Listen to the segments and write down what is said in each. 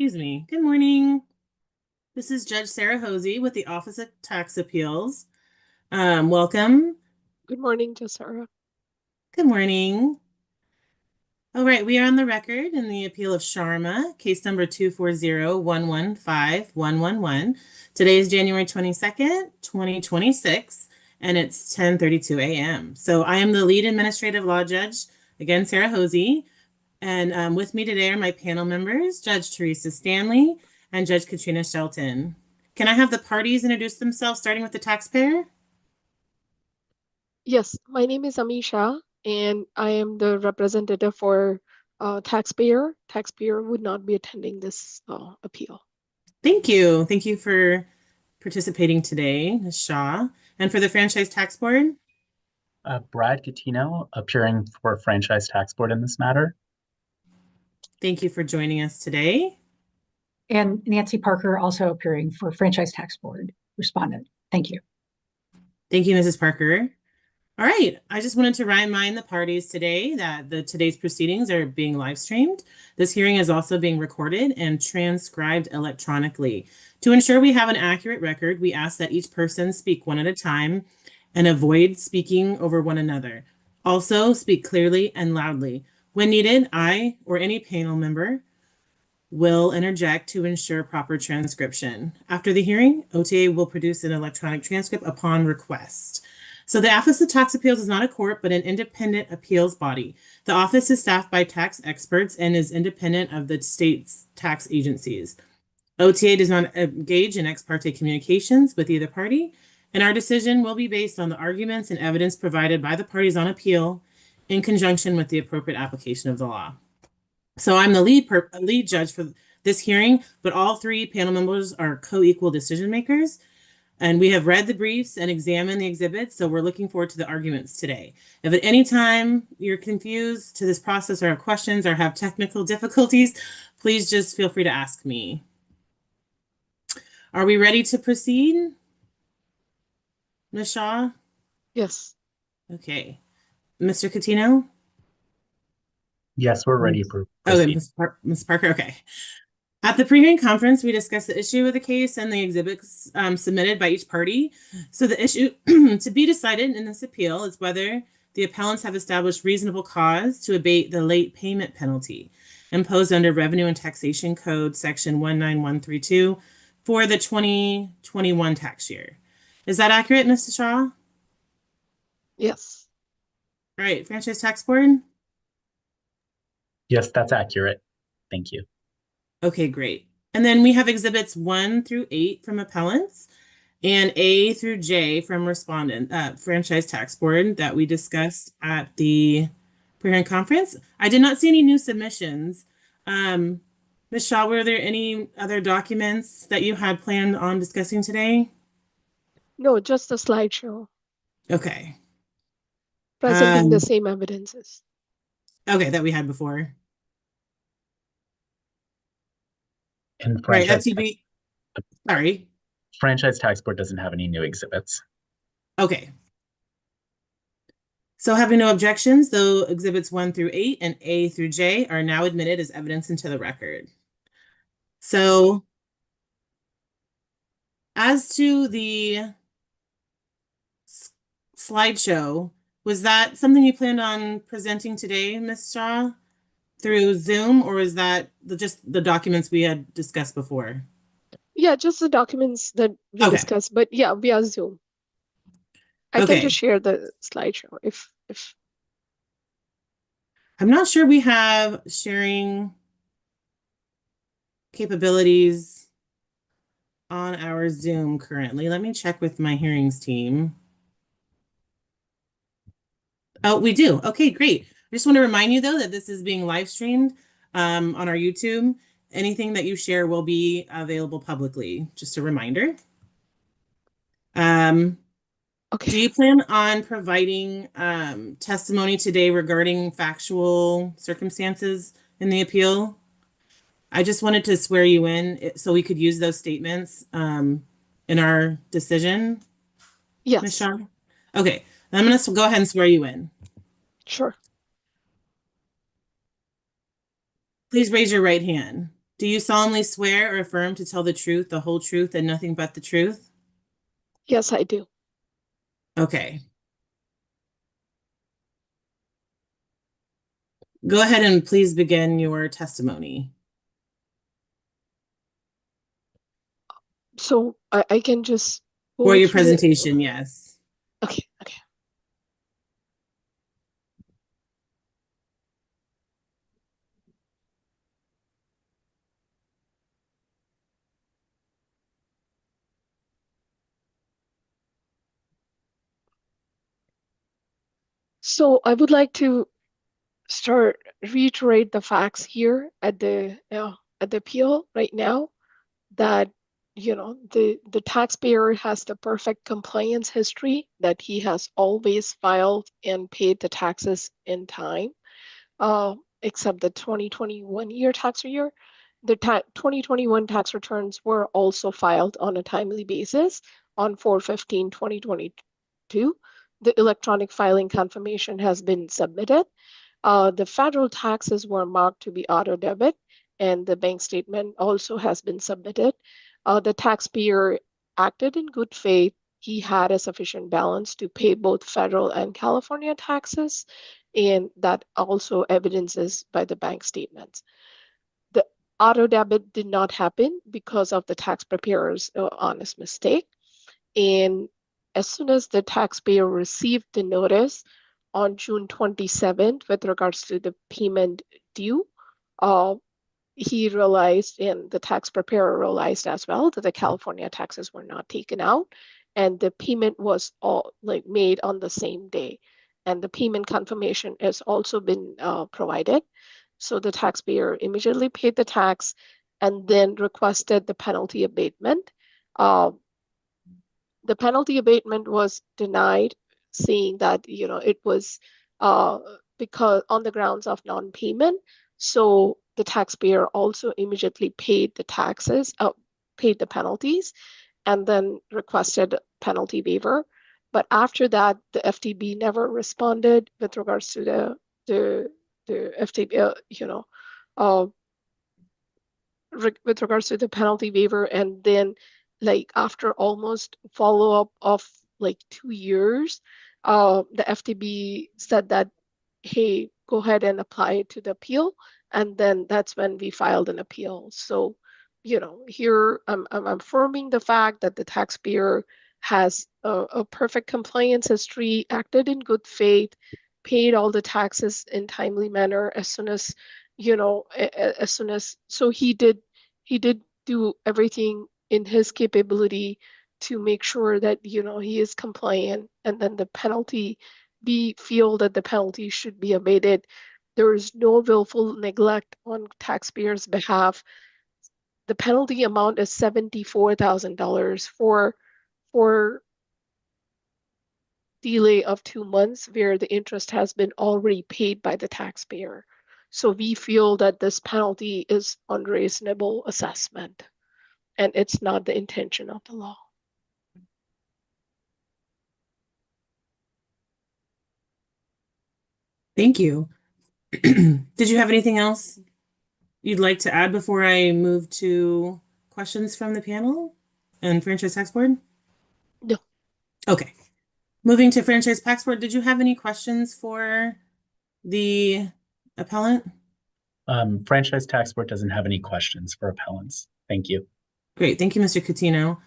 Excuse me. Good morning. This is Judge Sarah Hosey with the Office of Tax Appeals. Welcome. Good morning, Jessara. Good morning. All right, we are on the record in the appeal of Sharma, case number 240-115-111. Today is January 22nd, 2026, and it's 10:32 a.m. So I am the lead administrative law judge, again, Sarah Hosey, and with me today are my panel members, Judge Teresa Stanley and Judge Katrina Shelton. Can I have the parties introduce themselves, starting with the taxpayer? Yes, my name is Amisha, and I am the representative for taxpayer. Taxpayer would not be attending this appeal. Thank you. Thank you for participating today, Ms. Shaw. And for the Franchise Tax Board, Brad Gattino, appearing for Franchise Tax Board in this matter. thank you for joining us today. And Nancy Parker, also appearing for Franchise Tax Board, respondent. Thank you. Thank you, Mrs. Parker. All right, I just wanted to remind the parties today that today's proceedings are being live streamed. This hearing is also being recorded and transcribed electronically. To ensure we have an accurate record, we ask that each person speak one at a time and avoid speaking over one another. Also, speak clearly and loudly. When needed, I or any panel member will interject to ensure proper transcription. After the hearing, OTA will produce an electronic transcript upon request. So the Office of Tax Appeals is not a court, but an independent appeals body. The office is staffed by tax experts and is independent of the state's tax agencies. OTA does not engage in ex parte communications with either party, and our decision will be based on the arguments and evidence provided by the parties on appeal in conjunction with the appropriate application of the law. So I'm the lead judge for this hearing, but all three panel members are co-equal decision makers. And we have read the briefs and examined the exhibits, so we're looking forward to the arguments today. If at any time you're confused to this process or have questions or have technical difficulties, please just feel free to ask me. Are we ready to proceed, Ms. Shaw? Yes. Okay. Mr. Catino? Yes, we're ready for Okay, proceed. Ms. Parker, okay. At the pre-hearing conference, we discussed the issue of the case and the exhibits submitted by each party. So the issue to be decided in this appeal is whether the appellants have established reasonable cause to abate the late payment penalty imposed under Revenue and Taxation Code Section 19132 for the 2021 tax year. Is that accurate, Mr. Shaw? Yes. All right, Franchise Tax Board? Yes, that's accurate. Thank you. Okay, great. And then we have exhibits 1 through 8 from appellants and A through J from respondent, Franchise Tax Board that we discussed at the pre-hearing conference. I did not see any new submissions. Ms. Shaw, were there any other documents that you had planned on discussing today? No, just a slideshow Okay. presenting the same evidences. Okay, that we had before. And Right, sorry. Franchise Tax Board doesn't have any new exhibits. Okay. So having no objections, though exhibits 1 through 8 and A through J are now admitted as evidence into the record. So as to the slideshow, was that something you planned on presenting today, Ms. Shaw, through Zoom, or is that just the documents we had discussed before? Yeah, just the documents that we discussed, but yeah, via Zoom. I can just share the slideshow if I'm not sure we have sharing capabilities on our Zoom currently. Let me check with my hearings team. Oh, we do. Okay, great. I just want to remind you, though, that this is being live streamed on our YouTube. Anything that you share will be available publicly. Just a reminder. Okay. Do you plan on providing testimony today regarding factual circumstances in the appeal? I just wanted to swear you in so we could use those statements in our decision. Yes. Ms. Shaw? Okay, I'm going to go ahead and swear you in. Sure. Please raise your right hand. Do you solemnly swear or affirm to tell the truth, the whole truth, and nothing but the truth? Yes, I do. Okay. Go ahead and please begin your testimony. So I can just Or go your through the. presentation, yes. Okay, okay. So I would like to reiterate the facts here at the appeal right now, that the taxpayer has the perfect compliance history, that he has always filed and paid the taxes in time, uh, except the 2021 year tax year. The 2021 tax returns were also filed on a timely basis on 4/15/2022. The electronic filing confirmation has been submitted. The federal taxes were marked to be auto debit, and the bank statement also has been submitted. The taxpayer acted in good faith. He had a sufficient balance to pay both federal and California taxes, and that also evidences by the bank statements. The auto debit did not happen because of the tax preparer's honest mistake. And as soon as the taxpayer received the notice on June 27th with regards to the payment due, uh, he realized, and the tax preparer realized as well, that the California taxes were not taken out, and the payment was all like made on the same day. And the payment confirmation has also been provided. So the taxpayer immediately paid the tax and then requested the penalty abatement. Uh, the penalty abatement was denied, saying that it was uh, because on the grounds of non-payment. So the taxpayer also immediately paid the taxes, paid the penalties, and then requested penalty waiver. But after that, the FTB never responded with regards to the the FTB, uh, with regards to the penalty waiver. And then, like, after almost follow up of like 2 years, the FTB said that, hey, go ahead and apply it to the appeal. And then that's when we filed an appeal. So, here I'm affirming the fact that the taxpayer has a perfect compliance history, acted in good faith, paid all the taxes in timely manner as soon as, as soon as, so he did do everything in his capability to make sure that he is compliant. And then the penalty, we feel that the penalty should be abated. There is no willful neglect on taxpayers' behalf. The penalty amount is $74,000 for delay of 2 months, where the interest has been already paid by the taxpayer. So we feel that this penalty is unreasonable assessment, and it's not the intention of the law. Thank you. Did you have anything else you'd like to add before I move to questions from the panel and Franchise Tax Board? No. Okay. Moving to Franchise Tax Board, did you have any questions for the appellant? Franchise Tax Board doesn't have any questions for appellants. Thank you. Great. Thank you, Mr. Coutinho.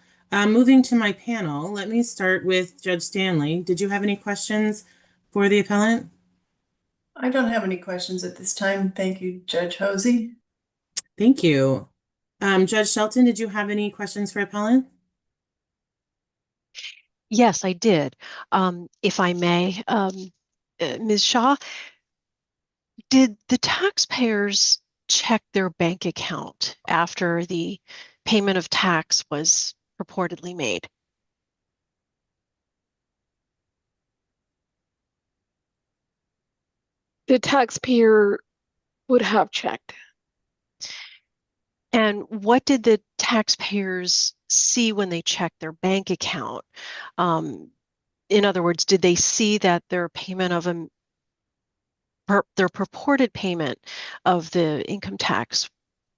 Moving to my panel, let me start with Judge Stanley. Did you have any questions for the appellant? I don't have any questions at this time. Thank you, Judge Hosey. Thank you. Judge Shelton, did you have any questions for appellant? Yes, I did. If I may, Ms. Shaw, did the taxpayers check their bank account after the payment of tax was purportedly made? The taxpayer would have checked. And what did the taxpayers see when they checked their bank account? In other words, did they see that their payment of their purported payment of the income tax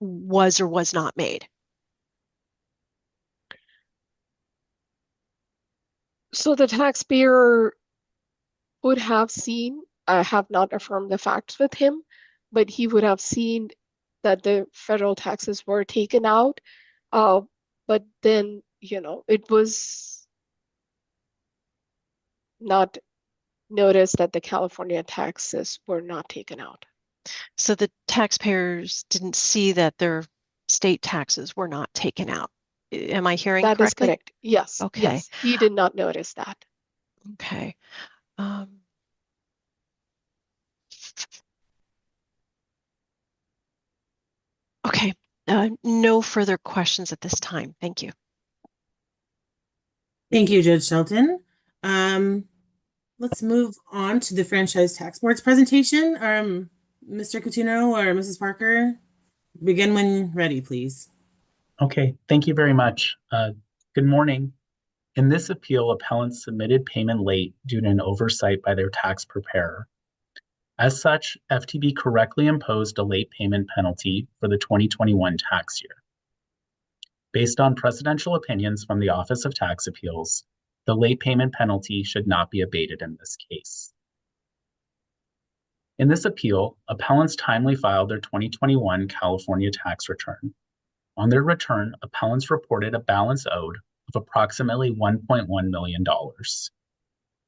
was or was not made? So the taxpayer would have seen, I have not affirmed the facts with him, but he would have seen that the federal taxes were taken out. Uh, but then, it was not noticed that the California taxes were not taken out. So the taxpayers didn't see that their state taxes were not taken out. Am I hearing That is correctly? correct. Yes, Okay. yes. He did not notice that. Okay. Okay. No further questions at this time. Thank you. Thank you, Judge Shelton. Let's move on to the Franchise Tax Board's presentation. Mr. Coutinho or Mrs. Parker, begin when ready, please. Okay, thank you very much. Good morning. In this appeal, appellants submitted payment late due to an oversight by their tax preparer. As such, FTB correctly imposed a late payment penalty for the 2021 tax year. Based on precedential opinions from the Office of Tax Appeals, the late payment penalty should not be abated in this case. In this appeal, appellants timely filed their 2021 California tax return. On their return, appellants reported a balance owed of approximately $1.1 million.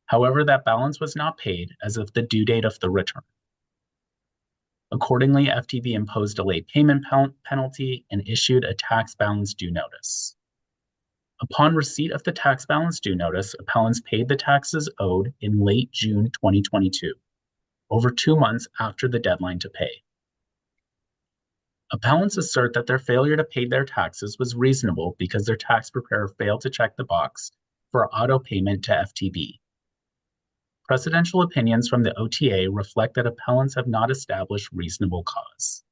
However, that balance was not paid as of the due date of the return. Accordingly, FTB imposed a late payment penalty and issued a tax balance due notice. Upon receipt of the tax balance due notice, appellants paid the taxes owed in late June 2022, over 2 months after the deadline to pay. Appellants assert that their failure to pay their taxes was reasonable because their tax preparer failed to check the box for auto payment to FTB. Precedential opinions from the OTA reflect that appellants have not established reasonable cause.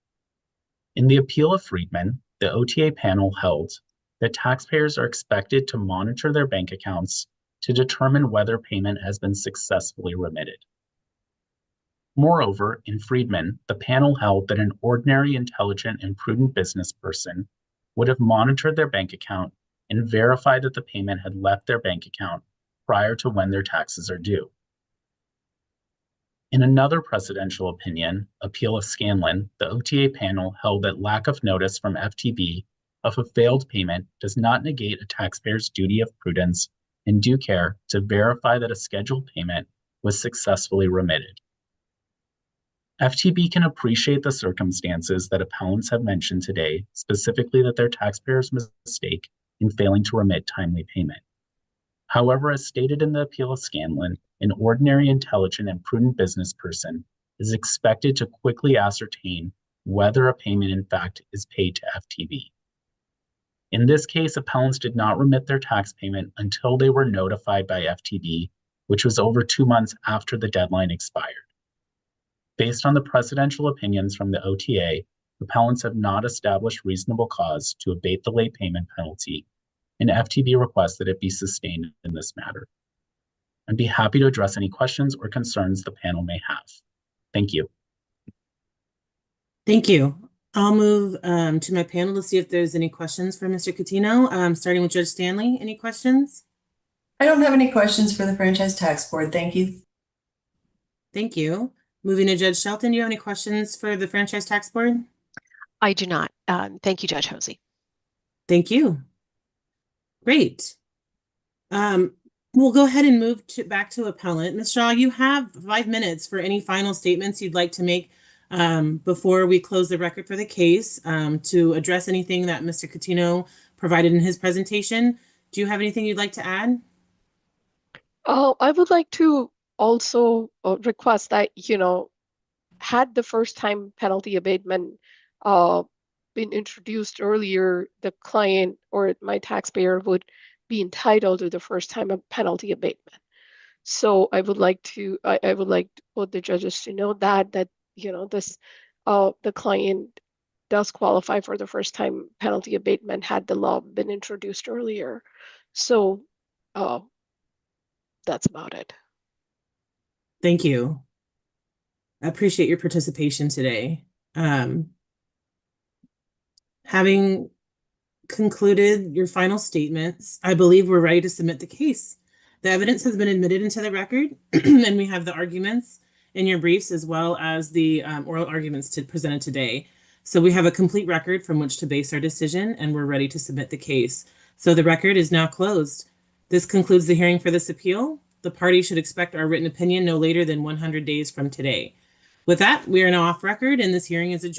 In the appeal of Friedman, the OTA panel held that taxpayers are expected to monitor their bank accounts to determine whether payment has been successfully remitted. Moreover, in Friedman, the panel held that an ordinary, intelligent, and prudent business person would have monitored their bank account and verified that the payment had left their bank account prior to when their taxes are due. In another precedential opinion, appeal of Scanlon, the OTA panel held that lack of notice from FTB of a failed payment does not negate a taxpayer's duty of prudence and due care to verify that a scheduled payment was successfully remitted. FTB can appreciate the circumstances that appellants have mentioned today, specifically that their taxpayers' mistake in failing to remit timely payment. However, as stated in the appeal of Scanlon, an ordinary, intelligent, and prudent business person is expected to quickly ascertain whether a payment in fact is paid to FTB. In this case, appellants did not remit their tax payment until they were notified by FTB, which was over 2 months after the deadline expired. Based on the precedential opinions from the OTA, appellants have not established reasonable cause to abate the late payment penalty, and FTB requests that it be sustained in this matter. I'd be happy to address any questions or concerns the panel may have. Thank you. Thank you. I'll move to my panel to see if there's any questions for Mr. Coutinho, starting with Judge Stanley. Any questions? I don't have any questions for the Franchise Tax Board. Thank you. Thank you. Moving to Judge Shelton, do you have any questions for the Franchise Tax Board? I do not. Thank you, Judge Hosey. Thank you. Great. We'll go ahead and move back to appellant. Ms. Shaw, you have 5 minutes for any final statements you'd like to make before we close the record for the case to address anything that Mr. Coutinho provided in his presentation. Do you have anything you'd like to add? I would like to also request that, had the first time penalty abatement been introduced earlier, the client or my taxpayer would be entitled to the first time of penalty abatement. So I would like both the judges to know that this the client does qualify for the first time penalty abatement had the law been introduced earlier. So that's about it. Thank you. I appreciate your participation today. Having concluded your final statements, I believe we're ready to submit the case. The evidence has been admitted into the record, and we have the arguments in your briefs as well as the oral arguments presented today. So we have a complete record from which to base our decision, and we're ready to submit the case. So the record is now closed. This concludes the hearing for this appeal. The party should expect our written opinion no later than 100 days from today. With that, we are now off record, and this hearing is adjourned.